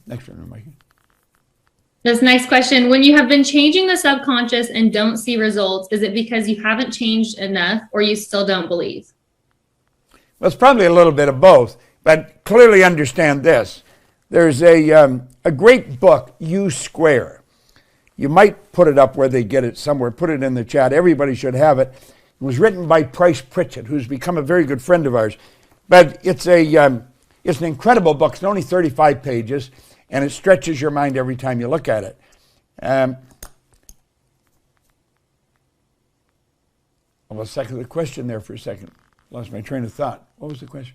Next one, Mikey. This next question, when you have been changing the subconscious and don't see results, is it because you haven't changed enough or you still don't believe? Well, it's probably a little bit of both, but clearly understand this. There's a great book, U Square. You might put it up where they get it somewhere. Put it in the chat. Everybody should have it. It was written by Price Pritchett, who's become a very good friend of ours. But it's an incredible book. It's only 35 pages, and it stretches your mind every time you look at it. Let's second the question there for a second. Lost my train of thought. What was the question?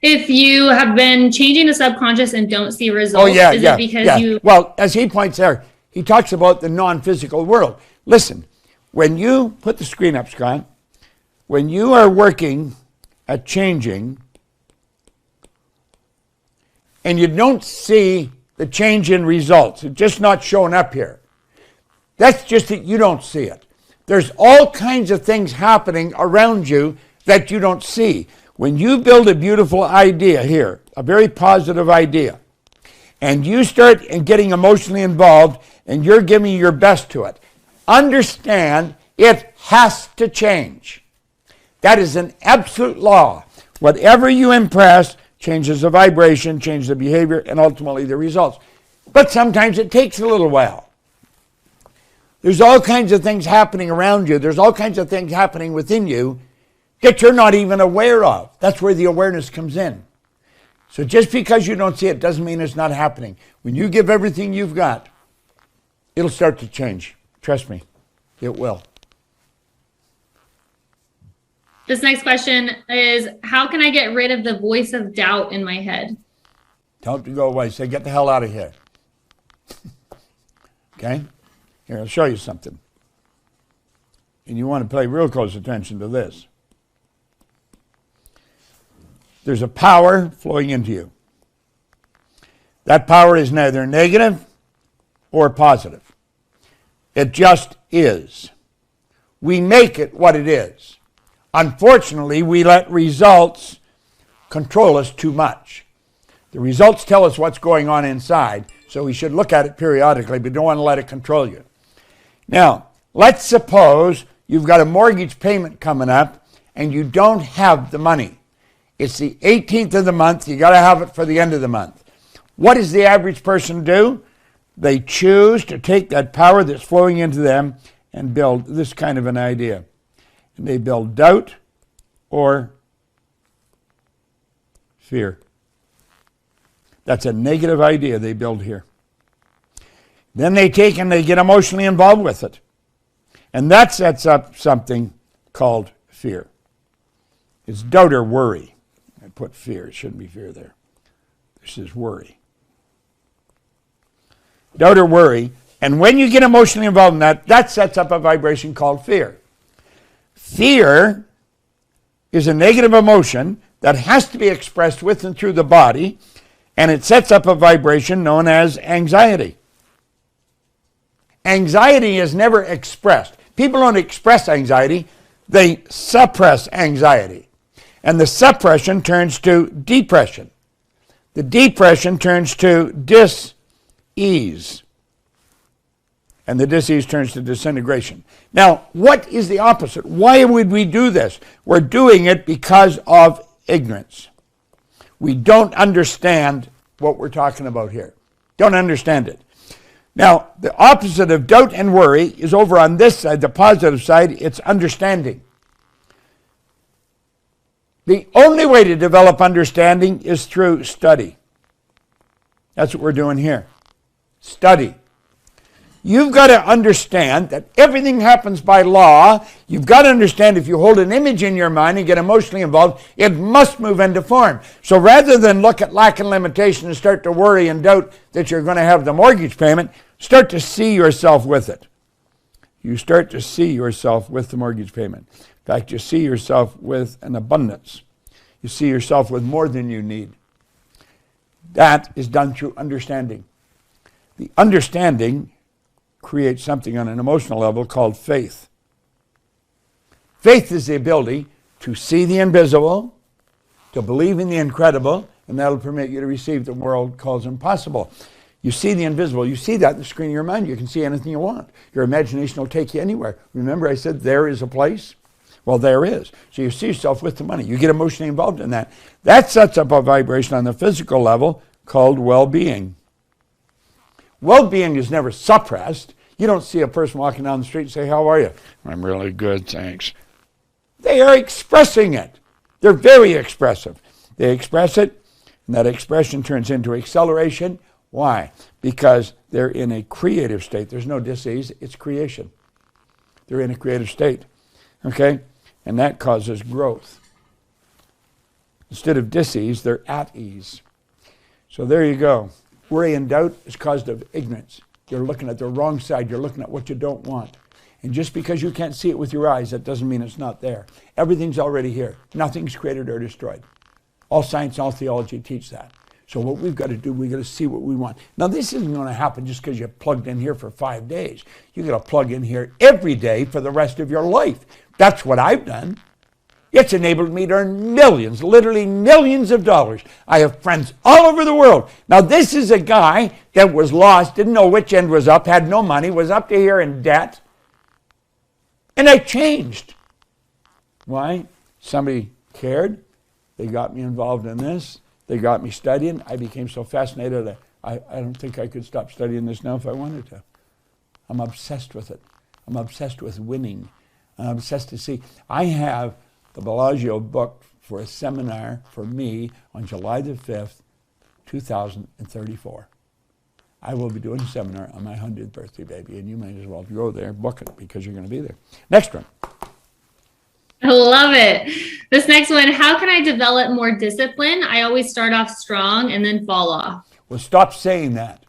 If you have been changing the subconscious and don't see results, is it because you... Well, as he points there, he talks about the non-physical world. Listen, when you put the screen up, Scott, when you are working at changing and you don't see the change in results, it's just not showing up here. That's just that you don't see it. There's all kinds of things happening around you that you don't see. When you build a beautiful idea here, a very positive idea, and you start getting emotionally involved and you're giving your best to it, understand it has to change. That is an absolute law. Whatever you impress changes the vibration, changes the behavior, and ultimately the results. But sometimes it takes a little while. There's all kinds of things happening around you. There's all kinds of things happening within you that you're not even aware of. That's where the awareness comes in. So just because you don't see it doesn't mean it's not happening. When you give everything you've got, it'll start to change. Trust me, it will. This next question is, how can I get rid of the voice of doubt in my head? Tell it to go away. Say, get the hell out of here. Okay? Here, I'll show you something. And you want to pay real close attention to this. There's a power flowing into you. That power is neither negative or positive. It just is. We make it what it is. Unfortunately, we let results control us too much. The results tell us what's going on inside, so we should look at it periodically, but don't want to let it control you. Now, let's suppose you've got a mortgage payment coming up and you don't have the money. It's the 18th of the month. You got to have it for the end of the month. What does the average person do? They choose to take that power that's flowing into them and build this kind of an idea. And they build doubt or fear. That's a negative idea they build here. Then they take and they get emotionally involved with it. And that sets up something called fear. It's doubt or worry. I put fear. It shouldn't be fear there. This is worry. Doubt or worry. And when you get emotionally involved in that, that sets up a vibration called fear. Fear is a negative emotion that has to be expressed with and through the body, and it sets up a vibration known as anxiety. Anxiety is never expressed. People don't express anxiety, they suppress anxiety. And the suppression turns to depression. The depression turns to dis-ease. And the dis-ease turns to disintegration. Now, what is the opposite? Why would we do this? We're doing it because of ignorance. We don't understand what we're talking about here. Don't understand it. Now, the opposite of doubt and worry is over on this side, the positive side, it's understanding. The only way to develop understanding is through study. That's what we're doing here. Study. You've got to understand that everything happens by law. You've got to understand if you hold an image in your mind and get emotionally involved, it must move into form. So rather than look at lack and limitation and start to worry and doubt that you're going to have the mortgage payment, start to see yourself with it. You start to see yourself with the mortgage payment. In fact, you see yourself with an abundance. You see yourself with more than you need. That is done through understanding. The understanding creates something on an emotional level called faith. Faith is the ability to see the invisible, to believe in the incredible, and that'll permit you to receive the world calls impossible. You see the invisible. You see that in the screen of your mind. You can see anything you want. Your imagination will take you anywhere. Remember I said there is a place? Well, there is. So you see yourself with the money. You get emotionally involved in that. That sets up a vibration on the physical level called well-being. Well-being is never suppressed. You don't see a person walking down the street and say, how are you? I'm really good, thanks. They are expressing it. They're very expressive. They express it, and that expression turns into acceleration. Why? Because they're in a creative state. There's no dis-ease, it's creation. They're in a creative state, okay? And that causes growth. Instead of dis-ease, they're at ease. So there you go. Worry and doubt is caused of ignorance. You're looking at the wrong side. You're looking at what you don't want. And just because you can't see it with your eyes, that doesn't mean it's not there. Everything's already here. Nothing's created or destroyed. All science, all theology teach that. So what we've got to do, we've got to see what we want. Now, this isn't going to happen just because you plugged in here for 5 days. You've got to plug in here every day for the rest of your life. That's what I've done. It's enabled me to earn millions, literally millions of dollars. I have friends all over the world. Now, this is a guy that was lost, didn't know which end was up, had no money, was up to here in debt. And I changed. Why? Somebody cared. They got me involved in this. They got me studying. I became so fascinated that I don't think I could stop studying this now if I wanted to. I'm obsessed with it. I'm obsessed with winning. I'm obsessed to see. I have the Bellagio booked for a seminar for me on July the 5th, 2034. I will be doing a seminar on my 100th birthday, baby, and you might as well go there, book it, because you're going to be there. Next one. I love it. This next one, how can I develop more discipline? I always start off strong and then fall off. Well, stop saying that.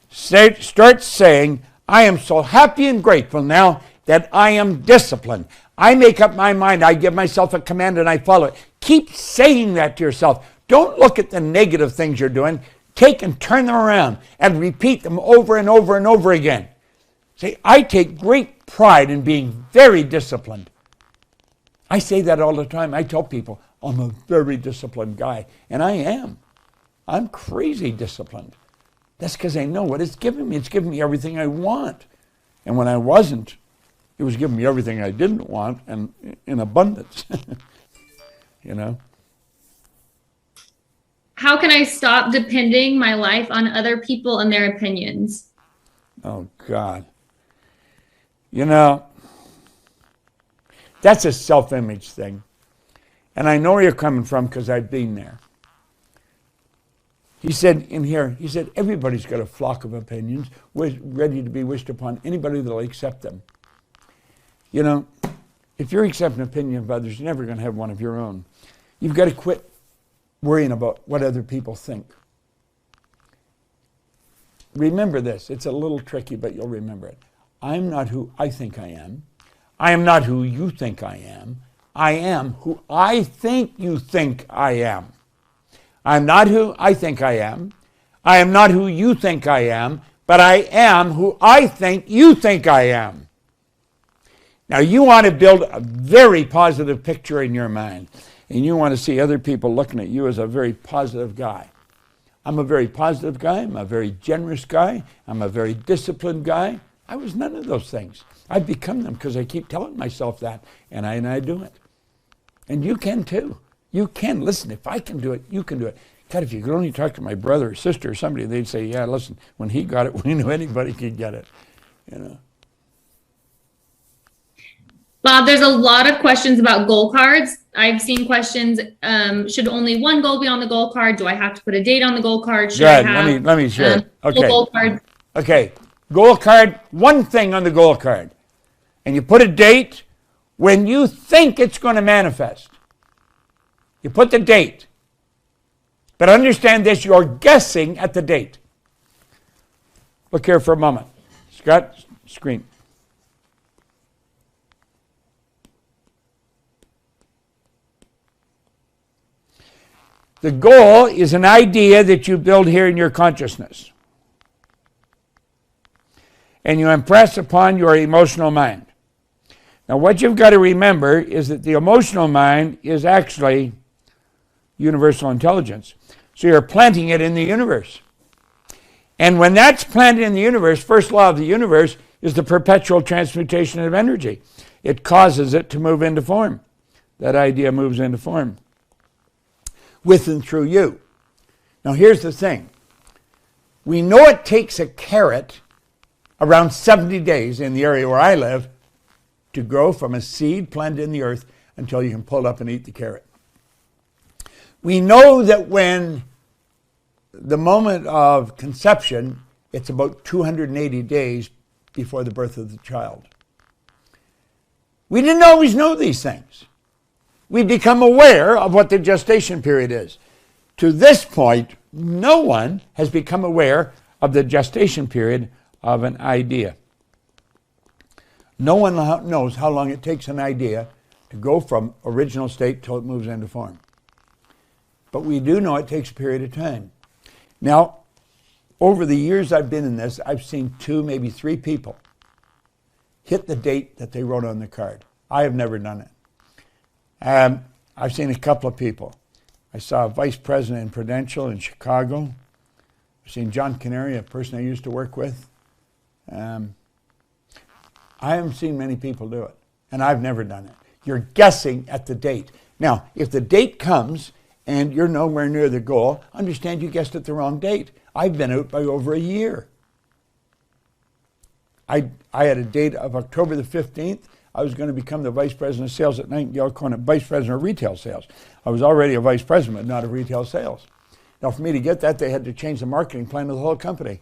Start saying, I am so happy and grateful now that I am disciplined. I make up my mind. I give myself a command and I follow it. Keep saying that to yourself. Don't look at the negative things you're doing. Take and turn them around and repeat them over and over and over again. See, I take great pride in being very disciplined. I say that all the time. I tell people, I'm a very disciplined guy. And I am. I'm crazy disciplined. That's because I know what it's giving me. It's giving me everything I want. And when I wasn't, it was giving me everything I didn't want and in abundance. You know? How can I stop depending my life on other people and their opinions? Oh, God. You know, that's a self-image thing. And I know where you're coming from because I've been there. He said in here, he said, everybody's got a flock of opinions ready to be wished upon anybody that'll accept them. You know, if you're accepting an opinion of others, you're never going to have one of your own. You've got to quit worrying about what other people think. Remember this. It's a little tricky, but you'll remember it. I'm not who I think I am. I am not who you think I am. I am who I think you think I am. I'm not who I think I am. I am not who you think I am, but I am who I think you think I am. Now, you want to build a very positive picture in your mind, and you want to see other people looking at you as a very positive guy. I'm a very positive guy. I'm a very generous guy. I'm a very disciplined guy. I was none of those things. I've become them because I keep telling myself that, and I do it. And you can too. You can. Listen, if I can do it, you can do it. God, if you could only talk to my brother or sister or somebody, they'd say, yeah, listen, when he got it, we knew anybody could get it. You know. Bob, there's a lot of questions about goal cards. I've seen questions, should only one goal be on the goal card? Do I have to put a date on the goal card? Should I have, let me share it. Okay. Goal card? Okay. Goal card, one thing on the goal card. And you put a date when you think it's going to manifest. You put the date. But understand this, you're guessing at the date. Look here for a moment. Scott, screen. The goal is an idea that you build here in your consciousness. And you impress upon your emotional mind. Now, what you've got to remember is that the emotional mind is actually universal intelligence. So you're planting it in the universe. And when that's planted in the universe, first law of the universe is the perpetual transmutation of energy. It causes it to move into form. That idea moves into form with and through you. Now here's the thing. We know it takes a carrot around 70 days in the area where I live to grow from a seed planted in the earth until you can pull it up and eat the carrot. We know that when the moment of conception, it's about 280 days before the birth of the child. We didn't always know these things. We become aware of what the gestation period is. To this point, no one has become aware of the gestation period of an idea. No one knows how long it takes an idea to go from original state till it moves into form. But we do know it takes a period of time. Now, over the years I've been in this, I've seen 2, maybe 3 people hit the date that they wrote on the card. I have never done it. I've seen a couple of people. I saw a vice president in Prudential in Chicago. I've seen John Canary, a person I used to work with. I haven't seen many people do it, and I've never done it. You're guessing at the date. Now, if the date comes and you're nowhere near the goal, understand you guessed at the wrong date. I've been out by over a year. I had a date of October the 15th. I was going to become the vice president of sales at Nightingale Conant, vice president of retail sales. I was already a vice president, but not of retail sales. Now, for me to get that, they had to change the marketing plan of the whole company.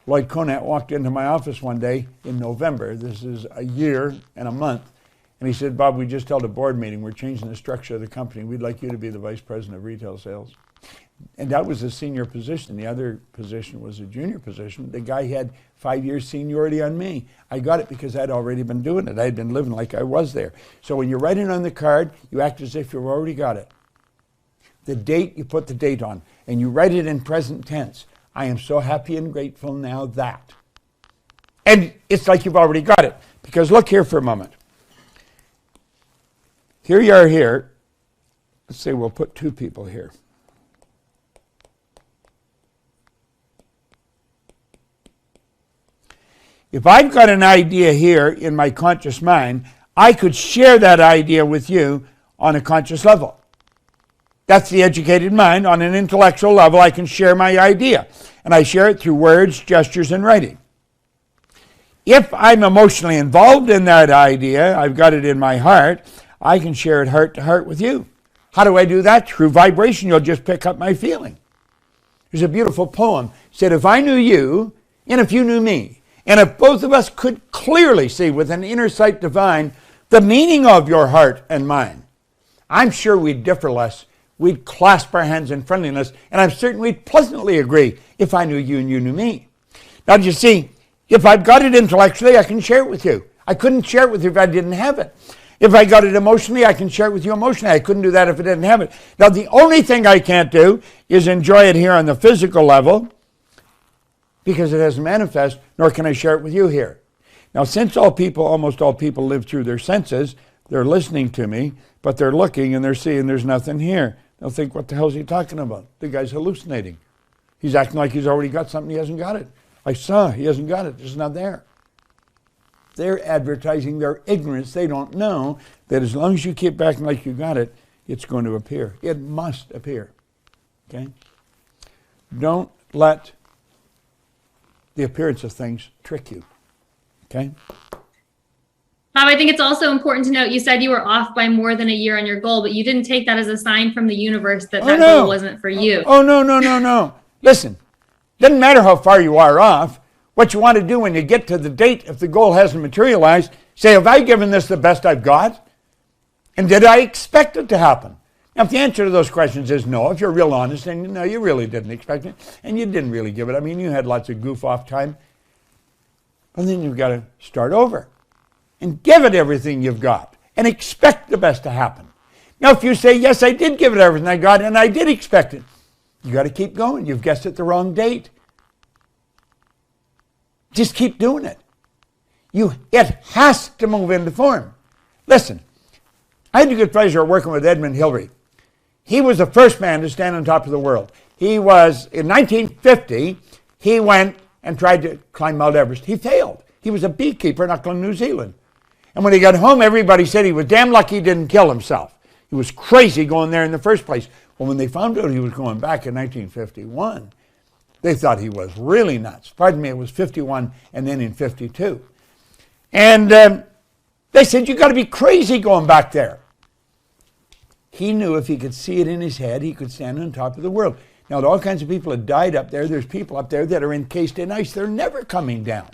Lloyd Conant walked into my office one day in November. This is a year and a month. And he said, Bob, we just held a board meeting. We're changing the structure of the company. We'd like you to be the vice president of retail sales. And that was a senior position. The other position was a junior position. The guy had 5 years seniority on me. I got it because I'd already been doing it. I'd been living like I was there. So when you write it on the card, you act as if you've already got it. The date, you put the date on. And you write it in present tense. I am so happy and grateful now that. And it's like you've already got it. Because look here for a moment. Here you are here. Let's say we'll put 2 people here. If I've got an idea here in my conscious mind, I could share that idea with you on a conscious level. That's the educated mind. On an intellectual level, I can share my idea. And I share it through words, gestures, and writing. If I'm emotionally involved in that idea, I've got it in my heart, I can share it heart to heart with you. How do I do that? Through vibration, you'll just pick up my feeling. There's a beautiful poem. It said, if I knew you, and if you knew me, and if both of us could clearly see with an inner sight divine the meaning of your heart and mine, I'm sure we'd differ less. We'd clasp our hands in friendliness, and I'm certain we'd pleasantly agree if I knew you and you knew me. Now, do you see, if I've got it intellectually, I can share it with you. I couldn't share it with you if I didn't have it. If I got it emotionally, I can share it with you emotionally. I couldn't do that if I didn't have it. Now, the only thing I can't do is enjoy it here on the physical level because it doesn't manifest, nor can I share it with you here. Now, since almost all people live through their senses, they're listening to me, but they're looking and they're seeing there's nothing here. They'll think, what the hell is he talking about? The guy's hallucinating. He's acting like he's already got something, he hasn't got it. I saw, he hasn't got it, it's not there. They're advertising their ignorance. They don't know that as long as you keep acting like you got it, it's going to appear. It must appear. Okay? Don't let the appearance of things trick you. Okay? Bob, I think it's also important to note, you said you were off by more than a year on your goal, but you didn't take that as a sign from the universe that goal wasn't for you. No. Listen, doesn't matter how far you are off. What you want to do when you get to the date, if the goal hasn't materialized, say, have I given this the best I've got? And did I expect it to happen? Now, if the answer to those questions is no, if you're real honest, and no, you really didn't expect it, and you didn't really give it, I mean, you had lots of goof-off time, and then you've got to start over and give it everything you've got and expect the best to happen. Now, if you say, yes, I did give it everything I got, and I did expect it, you got to keep going. You've guessed at the wrong date. Just keep doing it. It has to move into form. Listen, I had the good pleasure of working with Edmund Hillary. He was the first man to stand on top of the world. He was, in 1950, he went and tried to climb Mount Everest. He failed. He was a beekeeper in Auckland, New Zealand. And when he got home, everybody said he was damn lucky he didn't kill himself. He was crazy going there in the first place. Well, when they found out he was going back in 1951, they thought he was really nuts. Pardon me, it was 51 and then in 52. And they said, you got to be crazy going back there. He knew if he could see it in his head, he could stand on top of the world. Now, all kinds of people have died up there. There's people up there that are encased in ice. They're never coming down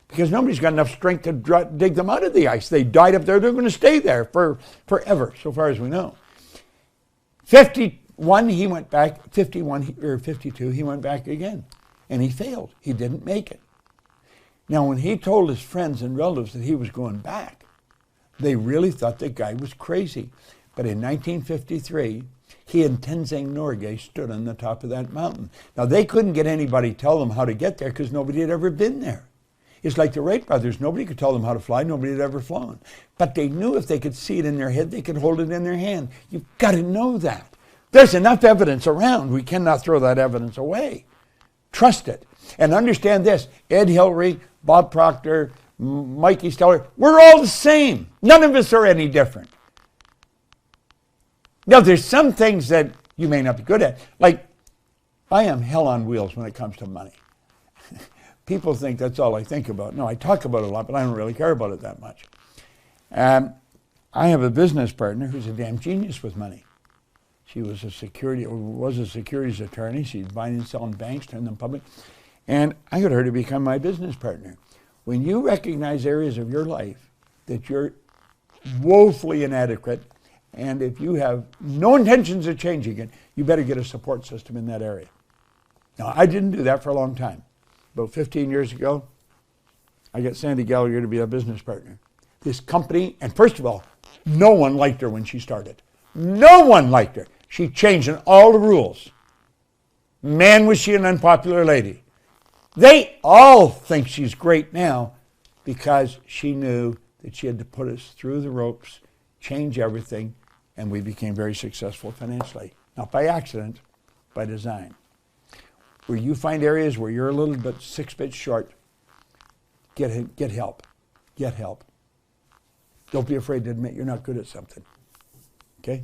because nobody's got enough strength to dig them out of the ice. They died up there. They're going to stay there forever, so far as we know. 51, he went back. 51 or 52, he went back again, and he failed. He didn't make it. Now, when he told his friends and relatives that he was going back, they really thought the guy was crazy. But in 1953, he and Tenzing Norgay stood on the top of that mountain. Now, they couldn't get anybody to tell them how to get there because nobody had ever been there. It's like the Wright brothers. Nobody could tell them how to fly. Nobody had ever flown. But they knew if they could see it in their head, they could hold it in their hand. You've got to know that. There's enough evidence around. We cannot throw that evidence away. Trust it. And understand this. Ed Hillary, Bob Proctor, Mikey Steller, we're all the same. None of us are any different. Now, there's some things that you may not be good at. Like, I am hell on wheels when it comes to money. People think that's all I think about. No, I talk about it a lot, but I don't really care about it that much. I have a business partner who's a damn genius with money. She was a securities attorney. She's buying and selling banks, turning them public. And I got her to become my business partner. When you recognize areas of your life that you're woefully inadequate, and if you have no intentions of changing it, you better get a support system in that area. Now, I didn't do that for a long time. About 15 years ago, I got Sandy Gallagher to be a business partner. This company, and first of all, no one liked her when she started. No one liked her. She changed all the rules. Man, was she an unpopular lady. They all think she's great now because she knew that she had to put us through the ropes, change everything, and we became very successful financially. Not by accident, by design. Where you find areas where you're a little bit 6 bits short, get help. Get help. Don't be afraid to admit you're not good at something. Okay?